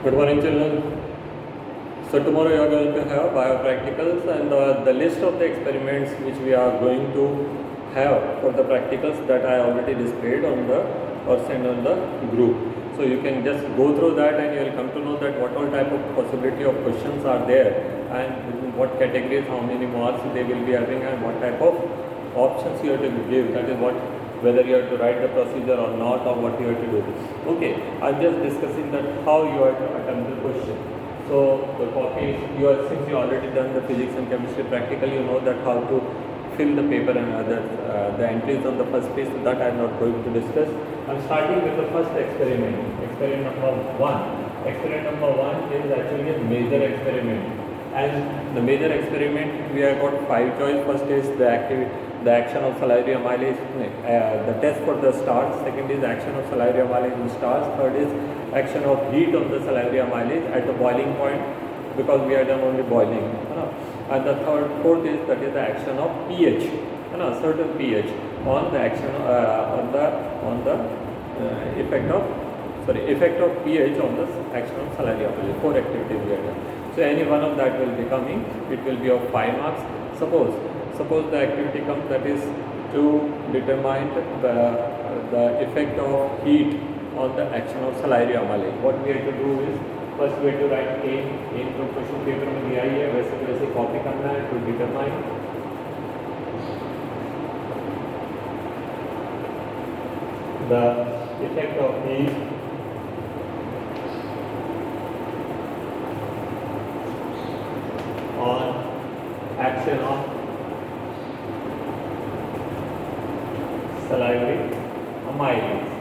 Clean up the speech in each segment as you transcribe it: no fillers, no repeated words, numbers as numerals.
Good morning, children. So tomorrow you are going to have biopracticals, and the list of the experiments which we are going to have for the practicals that I already displayed on the or sent on the group. So you can just go through that and you will come to know that what all type of possibility of questions are there and within what categories, how many marks they will be having and what type of options you have to give. That is what, whether you have to write the procedure or not, or what you have to do. Okay, I'm just discussing that how you have to attempt the question. So the copy, since you already done the physics and chemistry practical, you know that how to fill the paper and the entries on the first page. So that I am not going to discuss. I'm starting with the first experiment. Experiment number 1. Experiment number 1 is actually a major experiment. And the major experiment, we have got 5 choice. First is the action of salivary amylase, the test for the starch. Second is action of salivary amylase in starch. Third is action of heat of the salivary amylase at the boiling point, because we are done only boiling. And the fourth is that is the action of pH, certain pH on the action on the effect of pH on the action of salivary amylase. 4 activities we are done. So any one of that will be coming. It will be of 5 marks. Suppose the activity comes that is to determine the effect of heat on the action of salivary amylase. What we have to do is, first we have to write aim तो question paper में दिया ही है, वैसे copy करना है to determine the effect of heat on action of salivary amylase.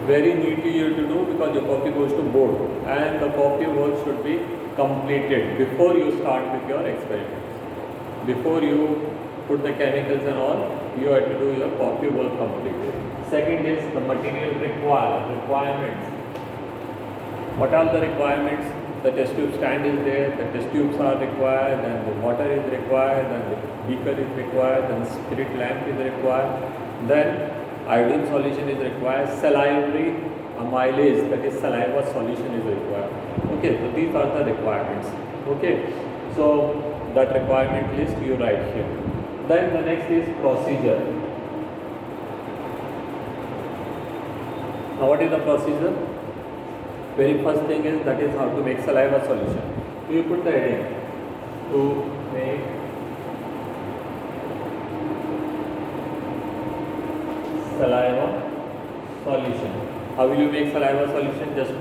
Very neatly you have to do, because your copy goes to board and the copy work should be completed before you start with your experiments. Before you put the chemicals and all, you have to do your copy work completely. Second is the material requirements. What are the requirements? The test tube stand is there, the test tubes are required, and the water is required, and the beaker is required, and the spirit lamp is required. Then iodine solution is required, salivary amylase, that is saliva solution is required. Okay, so these are the requirements. Okay, so that requirement list you write here. Then the next is procedure. Now what is the procedure? Very first thing is, that is how to make saliva solution. So you put the heading to make saliva solution. How will you make saliva solution? Just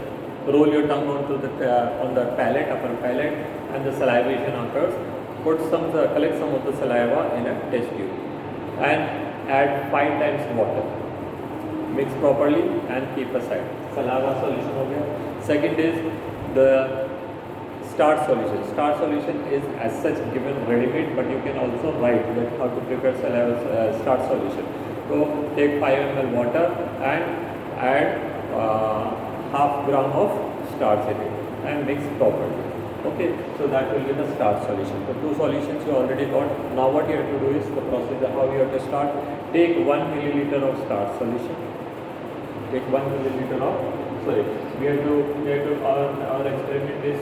roll your tongue onto on the palate, upper palate, and the salivation occurs. Collect some of the saliva in a test tube and add 5 times water. Mix properly and keep aside. Saliva solution हो गया. Second is the starch solution. Starch solution is as such given ready-made, but you can also write that how to prepare starch solution. So take 5 ml water and add half gram of starch in it and mix properly. Okay, so that will be the starch solution. The 2 solutions you already got. Now what you have to do is the procedure how you have to start. Take 1 milliliter of starch solution. Take 1 milliliter of, we have to our experiment is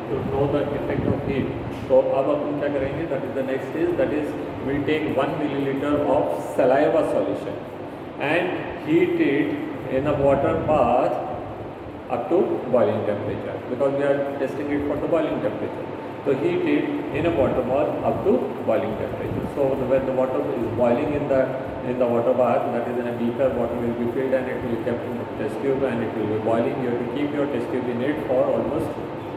to know the effect of heat. So अब अपन क्या करेंगे? That is the next is, that is we take 1 milliliter of saliva solution and heat it in a water bath up to boiling temperature, because we are testing it for the boiling temperature. So heat it in a water bath up to boiling temperature. So when the water is boiling in the water bath, that is in a beaker, water will be filled and it will be kept in the test tube and it will be boiling. You have to keep your test tube in it for almost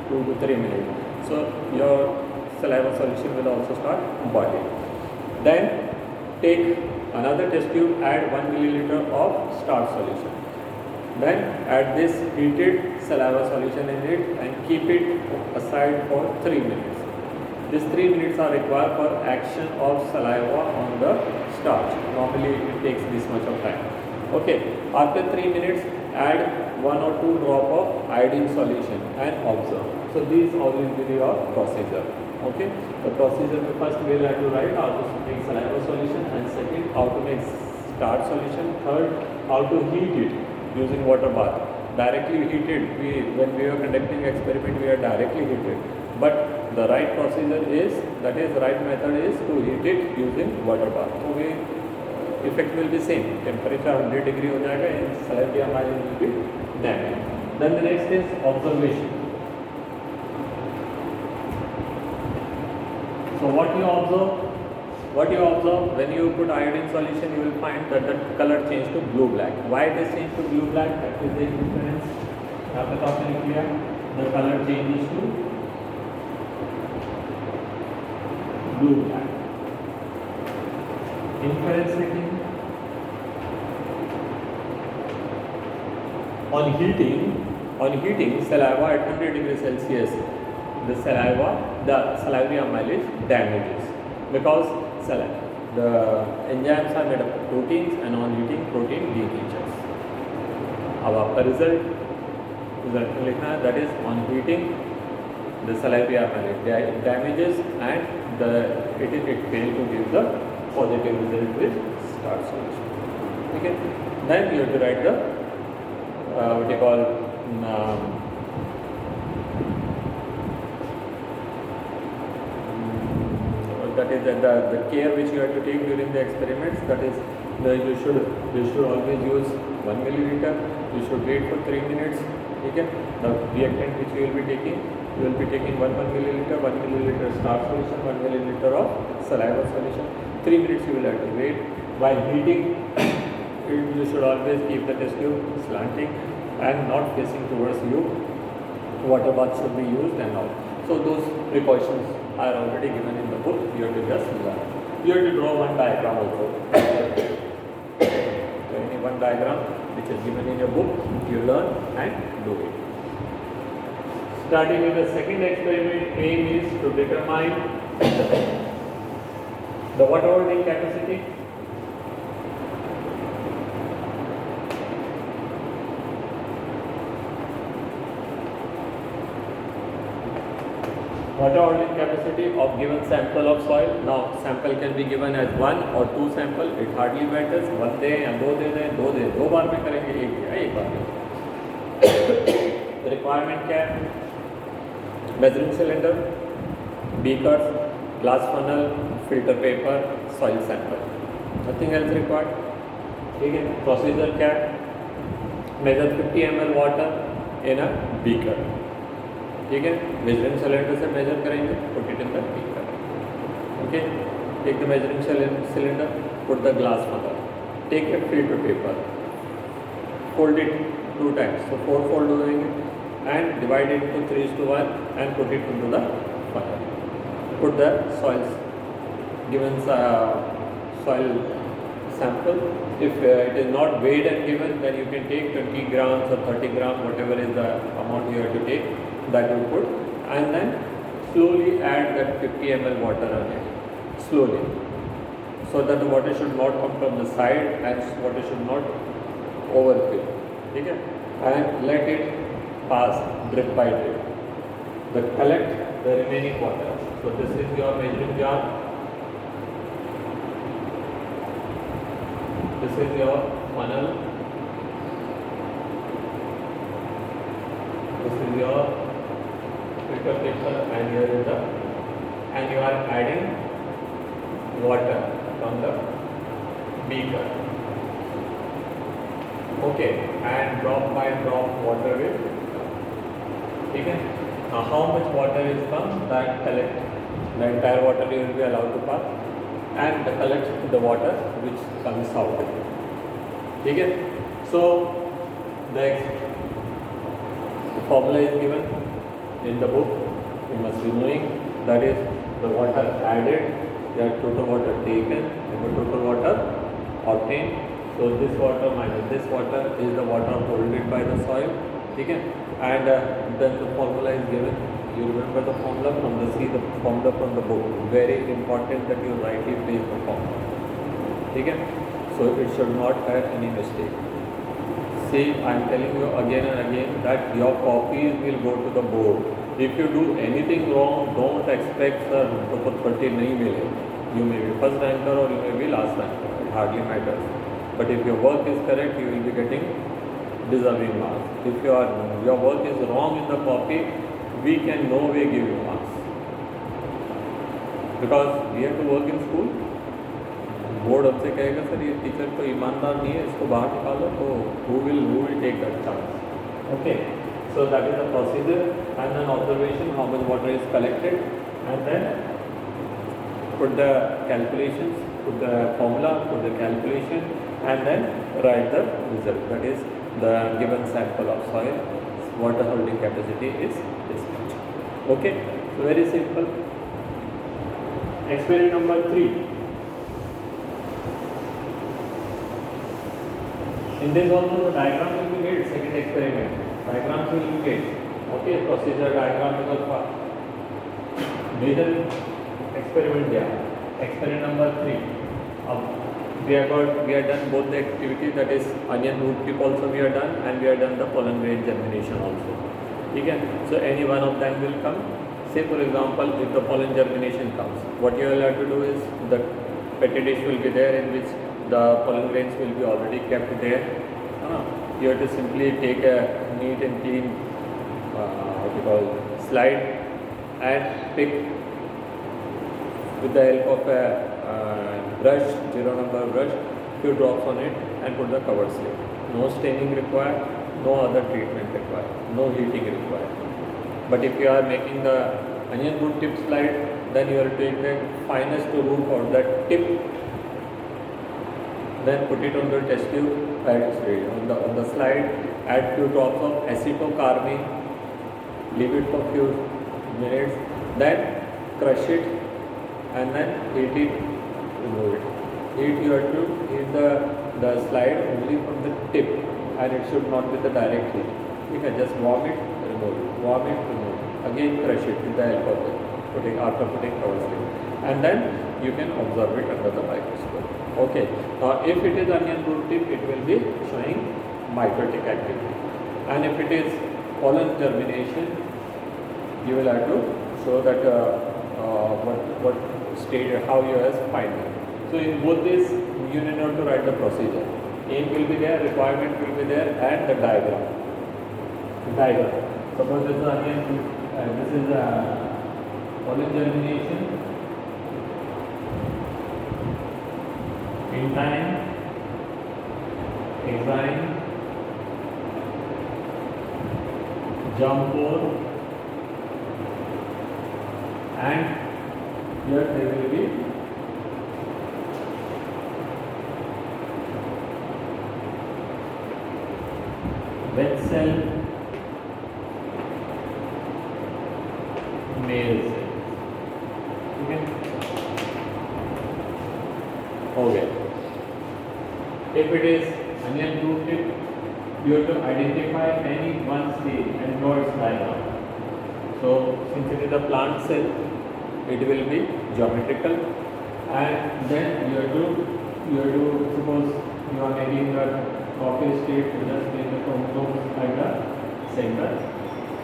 2 to 3 minutes. So your saliva solution will also start boiling. Then take another test tube, add 1 milliliter of starch solution. Then add this heated saliva solution in it and keep it aside for 3 minutes. These 3 minutes are required for action of saliva on the starch. Normally it takes this much of time. Okay, after 3 minutes add 1 or 2 drop of iodine solution and observe. So these all will be your procedure. Okay, the procedure first we will have to write how to make saliva solution, and second how to make starch solution, third how to heat it using water bath. Directly heated, when we are conducting experiment, we are directly heated. But the right procedure is, that is the right method is to heat it using water bath. So we effect will be same. Temperature 100 degree हो जाएगा and salinity amylase will be damaged. Then the next is observation. So what you observe? What you observe when you put iodine solution, you will find that the color changed to blue black. Why it is changed to blue black? That is the difference. यहाँ पे तो आपने लिख लिया. The color changes to blue black. Inference taking. On heating saliva at 100 degrees Celsius, the salivary amylase damages because the enzymes are made up of proteins, and on heating protein decays. अब आपका result में लिखना है, that is on heating the salivary amylase damages and it fails to give the positive result with starch solution. Okay, then you have to write the what you call that is the care which you have to take during the experiments. That is you should always use 1 milliliter. You should wait for 3 minutes. Okay, the reactant which you will be taking 1 milliliter starch solution, 1 milliliter of saliva solution. 3 minutes you will have to wait. While heating, you should always keep the test tube slanting and not facing towards you. Water bath should be used and all. So those precautions are already given in the book. You have to just learn. You have to draw one diagram also. So any one diagram which is given in your book, you learn and do it. Starting with the second experiment, aim is to determine the water holding capacity. Water holding capacity of given sample of soil. Now sample can be given as 1 or 2 sample. It hardly matters. 1 दे या 2 दे दें, 2 बार में करेंगे, एक बार में. Requirement क्या है? Measuring cylinder, beakers, glass funnel, filter paper, soil sample. Nothing else required. ठीक है. Procedure क्या है? Measure 50 ml water in a beaker. ठीक है. मेजरिंग सिलेंडर से मेजर करेंगे, put it in the beaker. Okay, take the measuring cylinder, put the glass funnel, take a filter paper, fold it 2 times, so 4 fold हो जाएंगे and divide it into 3:1 and put it into the funnel. Put the given soil sample. If it is not weighed and given, then you can take 20 grams or 30 grams, whatever is the amount you have to take, that you put, and then slowly add that 50 ml water on it, slowly, so that the water should not come from the side and water should not overfill. Okay, and let it pass drip by drip. Then collect the remaining water. So this is your measuring jar. This is your funnel. This is your filter paper, and here is and you are adding water from the beaker. Okay, and drop by drop water will. Okay. Now how much water is come? That collect the entire water you will be allowed to pass, and collect the water which comes out. Okay. So the formula is given in the book. You must be knowing, that is the water added, the total water taken, and the total water obtained. So this water minus this water is the water holded by the soil. Okay? And then the formula is given. You remember the formula from the formula from the book. Very important that you rightly place the formula. Okay? So it should not have any mistake. See, I am telling you again and again that your copies will go to the board. If you do anything wrong, don't expect sir to 30 nahi mile. You may be first ranker or you may be last ranker. It hardly matters. But if your work is correct, you will be getting deserving marks. If your work is wrong in the copy, we can no way give you marks, because we have to work in school. Board हमसे कहेगा sir ये teacher तो ईमानदार नहीं है, इसको बाहर निकालो, तो who will take that chance? Okay, so that is the procedure, and then observation, how much water is collected, and then put the calculations, put the formula, put the calculation, and then write the result. That is the given sample of soil, water holding capacity is this much. Okay, so very simple. Experiment number 3. In this also the diagram will be made. Second experiment, diagrams will be made. Okay, procedure diagram because major experiment there. Experiment number 3. We have done both the activity, that is onion root tip also we have done, and we have done the pollen grain germination also. Okay, so any one of them will come. Say for example, if the pollen germination comes, what you will have to do is the petri dish will be there in which the pollen grains will be already kept there. You have to simply take a neat and clean slide and pick with the help of a brush, 0 number brush, few drops on it and put the cover slip. No staining required, no other treatment required, no heating required. But if you are making the onion root tip slide, then you have to take the finest root or that tip, then put it on the test tube, on the slide, add few drops of acetocarmine, leave it for few minutes, then crush it and then heat it, remove it. You have to heat the slide only from the tip, and it should not be the direct heat. You can just warm it, remove it, warm it, remove it. Again crush it with the help of after putting cover slip, and then you can observe it under the microscope. Okay, now if it is onion root tip, it will be showing mitotic activity, and if it is pollen germination, you will have to show that what stage, how you have find it. So in both this, you need not to write the procedure. Aim will be there, requirement will be there, and the diagram. Suppose this is onion, this is pollen germination. In time, enzyme, germ pore, and here there will be wet cell, male cell. Okay. If it is onion root tip, you have to identify any one stage and draw its diagram. So since it is a plant cell, it will be geometrical, and then you have to suppose you are making the coffee state, you just make the chromosomes like the center.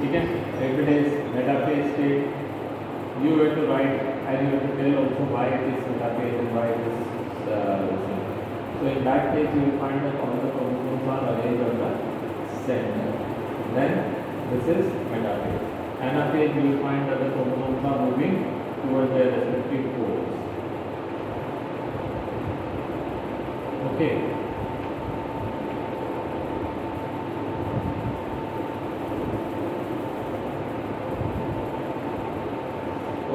Again, if it is metaphase state, you have to write and you have to tell also why it is metaphase and why it is so in that case you will find that all the chromosomes are arranged on the center. Then this is metaphase. Anaphase, you will find that the chromosomes are moving towards their respective poles. Okay.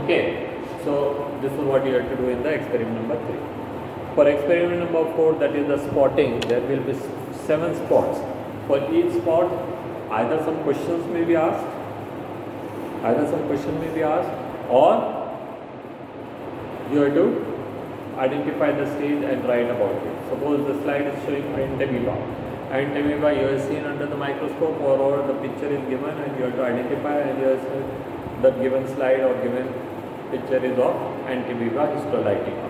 Okay, so this is what you have to do in the experiment number 3. For experiment number 4, that is the spotting, there will be 7 spots. For each spot, either some questions may be asked, or you have to identify the stage and write about it. Suppose the slide is showing Entamoeba. Entamoeba you have seen under the microscope, or the picture is given and you have to identify, and you have said the given slide or given picture is of Entamoeba histolytica.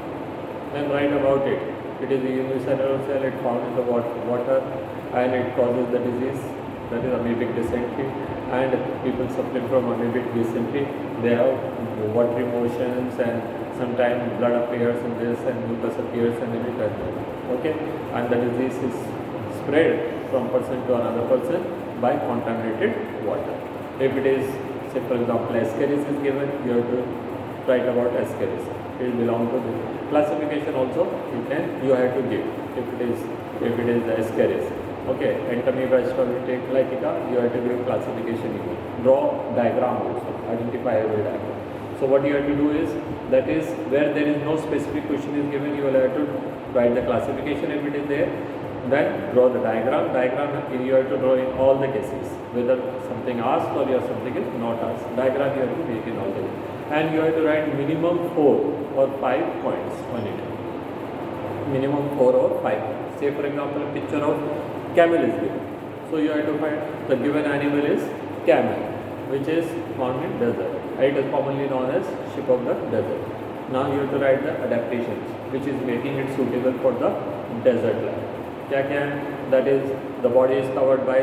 Then write about it. It is a unicellular cell, it found in the water, and it causes the disease, that is amoebic dysentery, and people suffering from amoebic dysentery, they have watery motions, and sometimes blood appears in this and mucus appears in it as well. Okay, and the disease is spread from person to another person by contaminated water. If it is, say for example, ascaris is given, you have to write about ascaris. It will belong to the classification also. You have to give if it is the ascaris. Okay, Entamoeba, Stolithica, you have to give classification. Draw diagram also. Identify every diagram. So what you have to do is, that is where there is no specific question is given, you will have to write the classification if it is there. Then draw the diagram. You have to draw in all the cases, whether something asked or something is not asked. Diagram you have to make in all the cases. And you have to write minimum 4 or 5 points on it. Minimum 4 or 5 points. Say for example, a picture of camel is given. So you have to find the given animal is camel, which is found in desert. It is commonly known as sheep of the desert. Now you have to write the adaptations, which is making it suitable for the desert life. That is, the body is covered by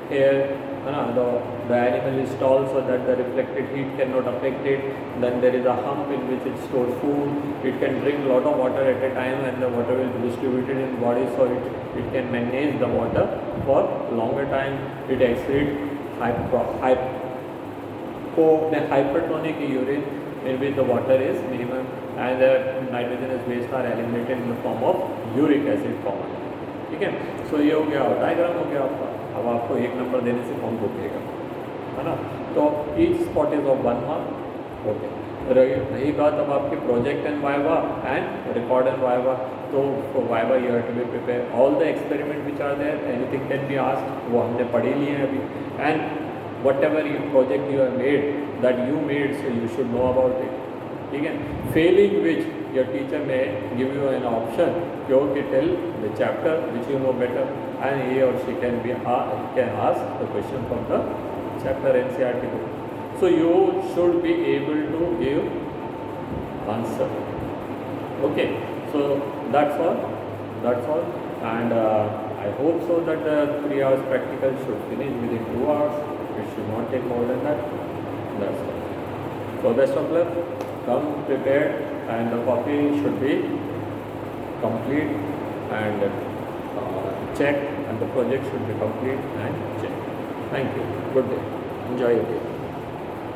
hair, the animal is tall so that the reflected heat cannot affect it. Then there is a hump in which it stores food. It can drink a lot of water at a time, and the water will be distributed in the body, so it can manage the water for longer time. It excretes hypertonic urine, in which the water is minimum, and the nitrogenous waste are eliminated in the form of uric acid form. ठीक है. सो ये हो गया, diagram हो गया आपका. अब आपको 1 नंबर देने से कौन रोकेगा, है ना. तो each spot is of 1 mark. Okay. रही बात अब आपके project and viva and record and viva. तो viva you have to be prepare all the experiment which are there, anything can be asked, वो हमने पढ़ ही लिए हैं अभी. And whatever project you have made, that you made, so you should know about it. ठीक है. Failing which your teacher may give you an option, okay, tell the chapter which you know better, and he or she can ask the question from the chapter NCERT book. So you should be able to give answer. Okay. So that's all, and I hope so that the 3 hours practical should finish within 2 hours. It should not take more than that. That's all. So best of luck. Come prepared, and the copy should be complete and checked, and the project should be complete and checked. Thank you. Good day. Enjoy your day.